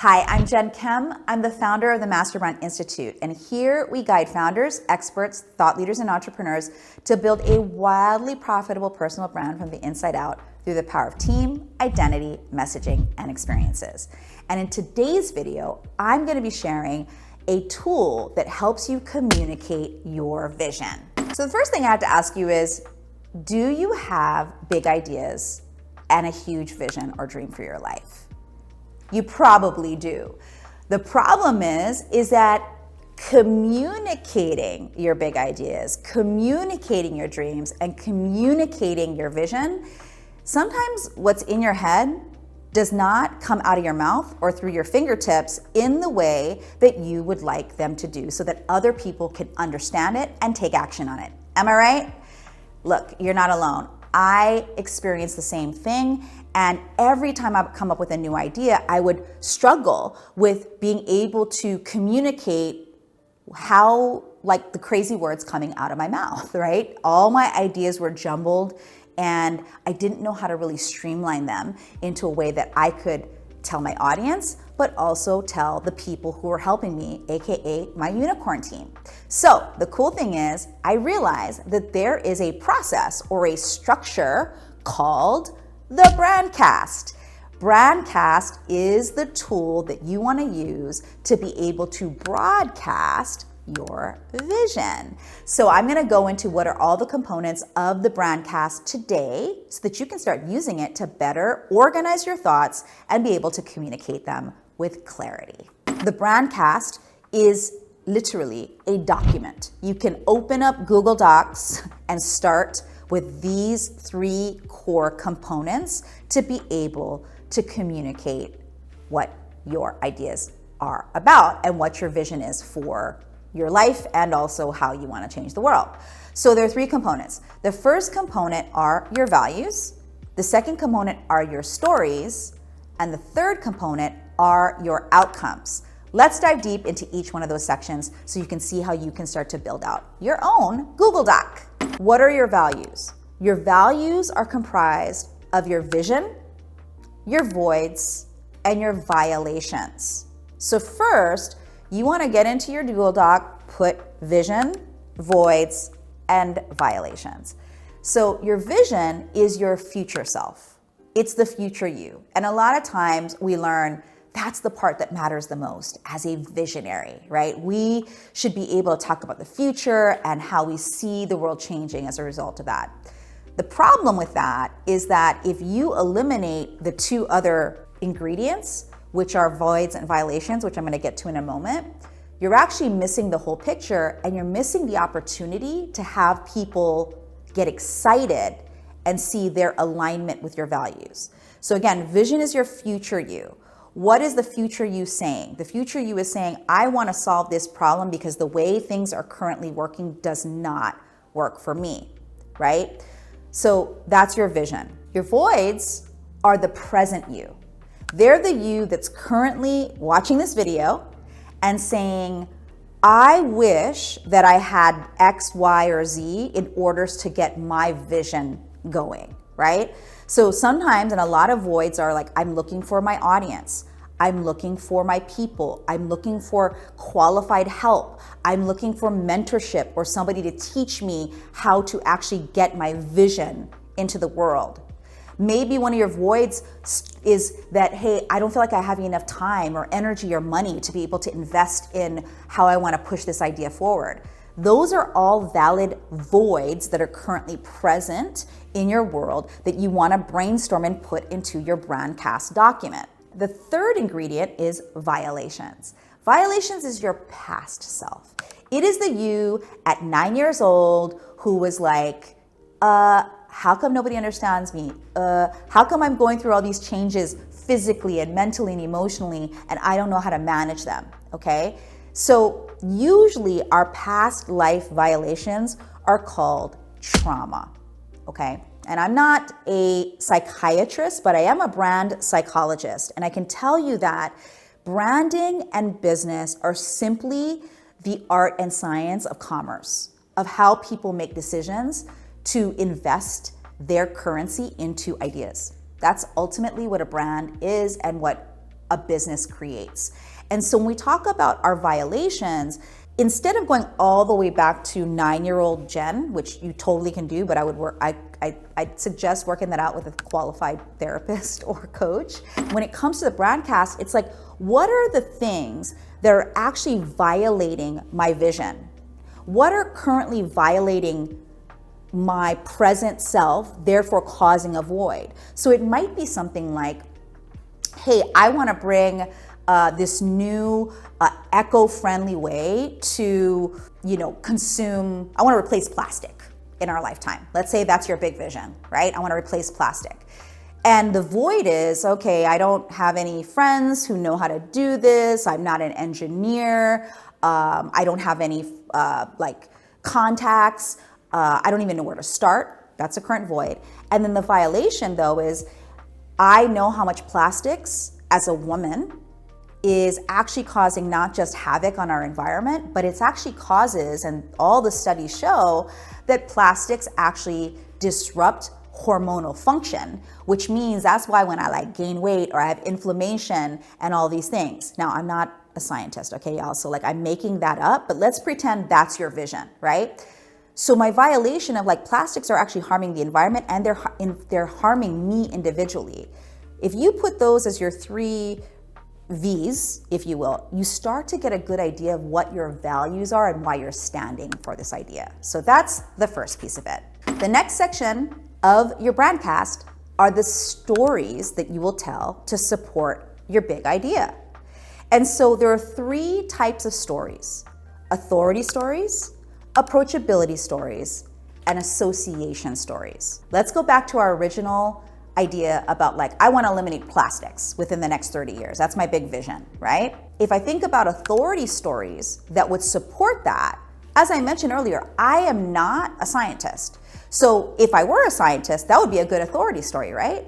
Hi, I'm Jen Kem. I'm the founder of the Master Brand Institute, and here we guide founders, experts, thought leaders, and entrepreneurs to build a wildly profitable personal brand from the inside out through the power of team, identity, messaging, and experiences. And in today's video, I'm going to be sharing a tool that helps you communicate your vision. So the first thing I have to ask you is, do you have big ideas and a huge vision or dream for your life? You probably do. The problem is that communicating your big ideas, communicating your dreams, and communicating your vision, sometimes what's in your head does not come out of your mouth or through your fingertips in the way that you would like them to do so that other people can understand it and take action on it. Am I right? Look, you're not alone. I experienced the same thing, and every time I would come up with a new idea, I would struggle with being able to communicate how, like, the crazy words coming out of my mouth, right? All my ideas were jumbled, and I didn't know how to really streamline them into a way that I could tell my audience, but also tell the people who are helping me, AKA my unicorn team. So the cool thing is, I realized that there is a process or a structure called the Brandcast. Brandcast is the tool that you want to use to be able to broadcast your vision. So I'm going to go into what are all the components of the Brandcast today so that you can start using it to better organize your thoughts and be able to communicate them with clarity. The Brandcast is literally a document. You can open up Google Docs and start with these three core components to be able to communicate what your ideas are about and what your vision is for your life and also how you want to change the world. So there are three components. The first component are your values. The second component are your stories. And the third component are your outcomes. Let's dive deep into each one of those sections so you can see how you can start to build out your own Google Doc. What are your values? Your values are comprised of your vision, your voids, and your violations. So first, you want to get into your Google Doc, put vision, voids, and violations. So your vision is your future self. It's the future you. And a lot of times we learn that's the part that matters the most as a visionary, right? We should be able to talk about the future and how we see the world changing as a result of that. The problem with that is that if you eliminate the two other ingredients, which are voids and violations, which I'm going to get to in a moment, you're actually missing the whole picture, and you're missing the opportunity to have people get excited and see their alignment with your values. So again, vision is your future you. What is the future you saying? The future you is saying, I want to solve this problem because the way things are currently working does not work for me, right? So that's your vision. Your voids are the present you. They're the you that's currently watching this video and saying, I wish that I had X, Y, or Z in order to get my vision going, right? So sometimes, and a lot of voids are like, I'm looking for my audience. I'm looking for my people. I'm looking for qualified help. I'm looking for mentorship or somebody to teach me how to actually get my vision into the world. Maybe one of your voids is that, hey, I don't feel like I have enough time or energy or money to be able to invest in how I want to push this idea forward. Those are all valid voids that are currently present in your world that you want to brainstorm and put into your Brandcast document. The third ingredient is violations. Violations is your past self. It is the you at 9 years old who was like, how come nobody understands me? How come I'm going through all these changes physically and mentally and emotionally and I don't know how to manage them, okay? So usually our past life violations are called trauma, okay? And I'm not a psychiatrist, but I am a brand psychologist. And I can tell you that branding and business are simply the art and science of commerce, of how people make decisions to invest their currency into ideas. That's ultimately what a brand is and what a business creates. And so when we talk about our violations, instead of going all the way back to 9-year-old Jen, which you totally can do, but I'd suggest working that out with a qualified therapist or coach. When it comes to the Brandcast, it's like, what are the things that are actually violating my vision? What are currently violating my present self, therefore causing a void? So it might be something like, hey, I want to bring this new eco-friendly way to, consume. I want to replace plastic in our lifetime. Let's say that's your big vision, right? I want to replace plastic. And the void is, okay, I don't have any friends who know how to do this. I'm not an engineer. I don't have any contacts. I don't even know where to start. That's a current void. And then the violation, though, is I know how much plastics as a woman is actually causing not just havoc on our environment, but it's actually causes, and all the studies show that plastics actually disrupt hormonal function, which means that's why when I gain weight or I have inflammation and all these things. Now, I'm not a scientist, okay, y'all? So I'm making that up, but let's pretend that's your vision, right? So my violation of plastics are actually harming the environment, and they're harming me individually. If you put those as your 3 V's, if you will, you start to get a good idea of what your values are and why you're standing for this idea. So that's the first piece of it. The next section of your Brandcast are the stories that you will tell to support your big idea. And so there are 3 types of stories: authority stories, approachability stories, and association stories. Let's go back to our original idea about I want to eliminate plastics within the next 30 years. That's my big vision, right? If I think about authority stories that would support that, as I mentioned earlier, I am not a scientist. So if I were a scientist, that would be a good authority story, right?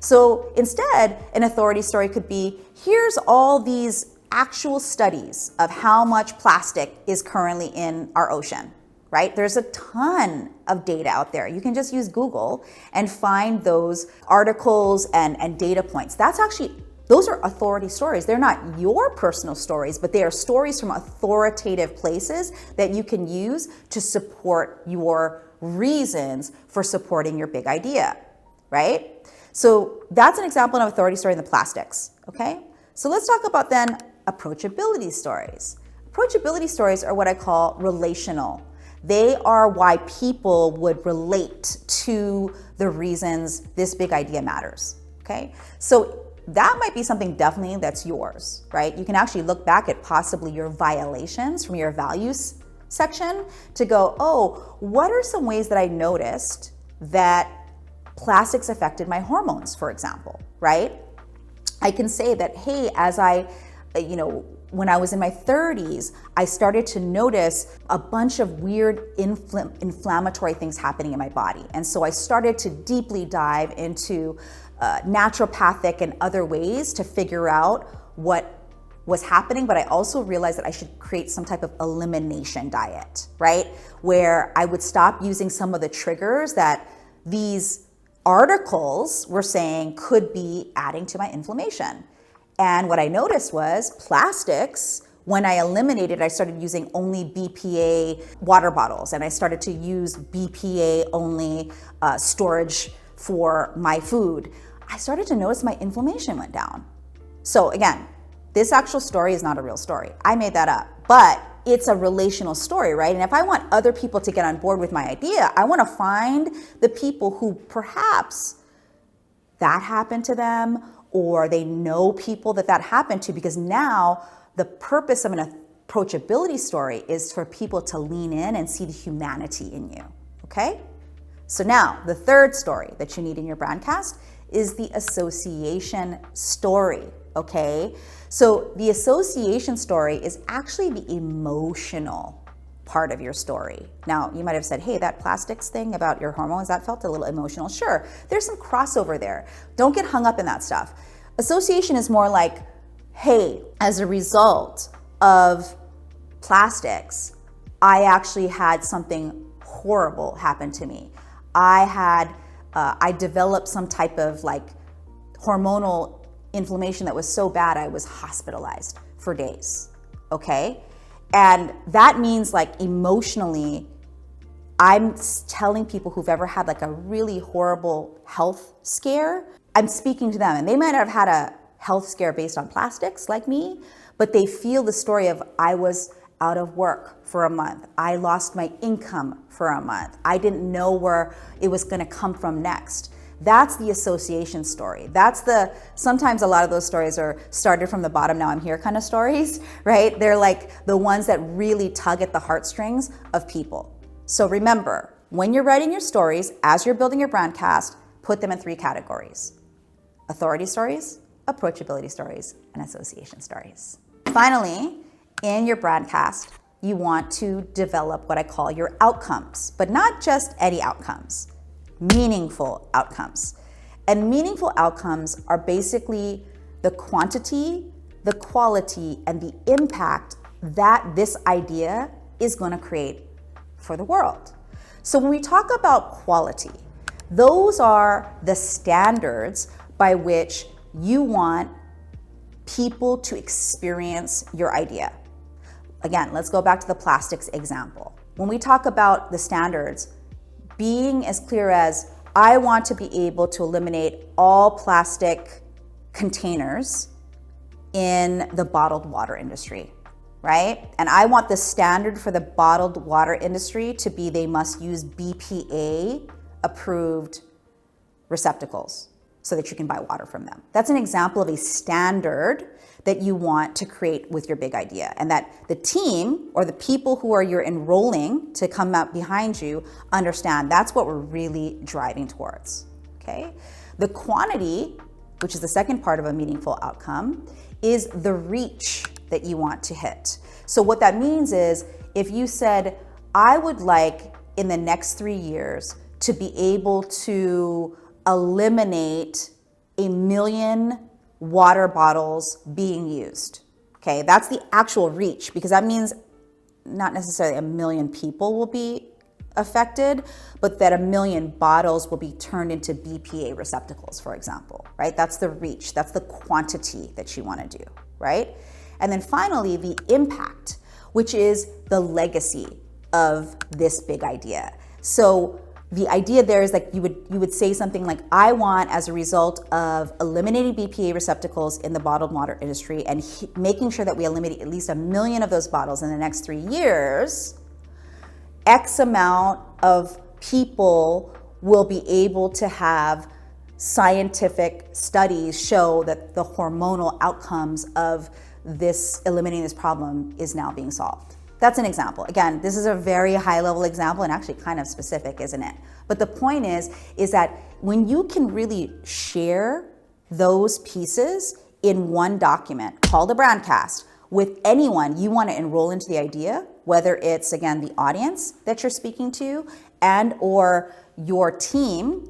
So instead, an authority story could be, here's all these actual studies of how much plastic is currently in our ocean, right? There's a ton of data out there. You can just use Google and find those articles and data points. Those are authority stories. They're not your personal stories, but they are stories from authoritative places that you can use to support your reasons for supporting your big idea, right? So that's an example of authority story in the plastics, okay? So let's talk about then approachability stories. Approachability stories are what I call relational. They are why people would relate to the reasons this big idea matters, okay? So that might be something definitely that's yours, right? You can actually look back at possibly your violations from your values section to go, oh, what are some ways that I noticed that plastics affected my hormones, for example, right? I can say that, hey, as when I was in my 30s, I started to notice a bunch of weird inflammatory things happening in my body. And so I started to deeply dive into naturopathic and other ways to figure out what was happening, but I also realized that I should create some type of elimination diet, right? Where I would stop using some of the triggers that these articles were saying could be adding to my inflammation. And what I noticed was plastics, when I eliminated, I started using only BPA water bottles, and I started to use BPA only storage for my food. I started to notice my inflammation went down. So again, this actual story is not a real story. I made that up, but it's a relational story, right? And if I want other people to get on board with my idea, I want to find the people who perhaps that happened to them, or they know people that happened to, because now the purpose of an approachability story is for people to lean in and see the humanity in you, okay? So now the third story that you need in your Brandcast is the association story, okay? So the association story is actually the emotional part of your story. Now, you might have said, hey, that plastics thing about your hormones, that felt a little emotional. Sure, there's some crossover there. Don't get hung up in that stuff. Association is more like, hey, as a result of plastics, I actually had something horrible happen to me. I developed some type of hormonal inflammation that was so bad I was hospitalized for days, okay? And that means like emotionally, I'm telling people who've ever had like a really horrible health scare, I'm speaking to them, and they might have had a health scare based on plastics like me, but they feel the story of I was out of work for a month. I lost my income for a month. I didn't know where it was gonna come from next. That's the association story. Sometimes a lot of those stories are started from the bottom, now I'm here kind of stories, right? They're like the ones that really tug at the heartstrings of people. So remember, when you're writing your stories, as you're building your brandcast, put them in 3 categories: authority stories, approachability stories, and association stories. Finally, in your brandcast, you want to develop what I call your outcomes, but not just any outcomes, meaningful outcomes. And meaningful outcomes are basically the quantity, the quality, and the impact that this idea is going to create for the world. So when we talk about quality, those are the standards by which you want people to experience your idea. Again, let's go back to the plastics example. When we talk about the standards, being as clear as I want to be able to eliminate all plastic containers in the bottled water industry, right? And I want the standard for the bottled water industry to be they must use BPA approved receptacles so that you can buy water from them. That's an example of a standard that you want to create with your big idea, and that the team or the people who you're enrolling to come out behind you understand that's what we're really driving towards, okay? The quantity, which is the second part of a meaningful outcome, is the reach that you want to hit. So what that means is if you said, I would like in the next 3 years to be able to eliminate 1 million water bottles being used. Okay, that's the actual reach, because that means not necessarily 1 million people will be affected, but that 1 million bottles will be turned into BPA receptacles, for example, right? That's the reach, that's the quantity that you want to do, right? And then finally, the impact, which is the legacy of this big idea. So the idea there is like you would say something like, I want, as a result of eliminating BPA receptacles in the bottled water industry and making sure that we eliminate at least 1 million of those bottles in the next 3 years, X amount of people will be able to have scientific studies show that the hormonal outcomes of eliminating this problem is now being solved. That's an example. Again, this is a very high level example and actually kind of specific, isn't it? But the point is that when you can really share those pieces in one document called a Brandcast with anyone you want to enroll into the idea, whether it's, again, the audience that you're speaking to and or your team,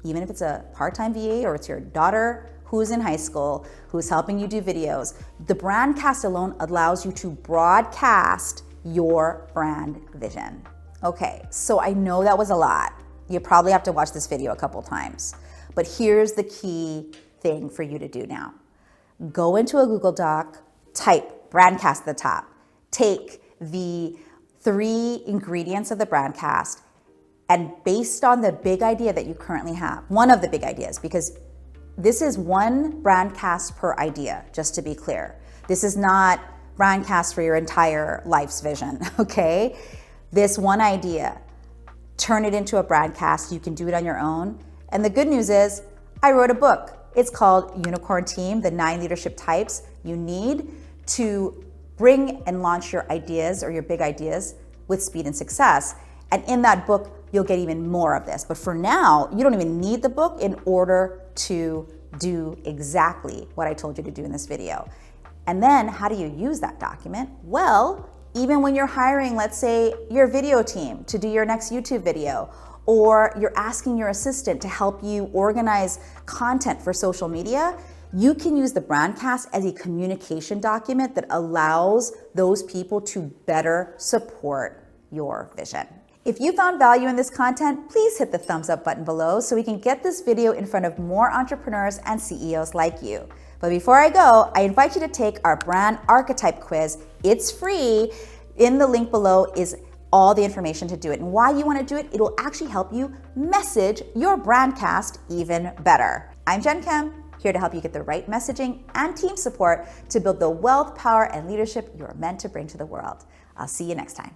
even if it's a part-time VA or it's your daughter who's in high school, who's helping you do videos, the Brandcast alone allows you to broadcast your brand vision. Okay, so I know that was a lot. You probably have to watch this video a couple times, but here's the key thing for you to do now. Go into a Google Doc, type Brandcast at the top, take the 3 ingredients of the Brandcast, and based on the big idea that you currently have, one of the big ideas, because this is 1 Brandcast per idea, just to be clear. This is not Brandcast for your entire life's vision, okay? This one idea, turn it into a Brandcast. You can do it on your own. And the good news is, I wrote a book. It's called Unicorn Team, the 9 leadership types you need to bring and launch your ideas or your big ideas with speed and success. And in that book, you'll get even more of this. But for now, you don't even need the book in order to do exactly what I told you to do in this video. And then how do you use that document? Well, even when you're hiring, let's say, your video team to do your next YouTube video, or you're asking your assistant to help you organize content for social media, you can use the Brandcast as a communication document that allows those people to better support your vision. If you found value in this content, please hit the thumbs up button below so we can get this video in front of more entrepreneurs and CEOs like you. But before I go, I invite you to take our Brand Archetype quiz. It's free. In the link below is all the information to do it and why you want to do it. It'll actually help you message your Brandcast even better. I'm Jen Kim, here to help you get the right messaging and team support to build the wealth, power, and leadership you're meant to bring to the world. I'll see you next time.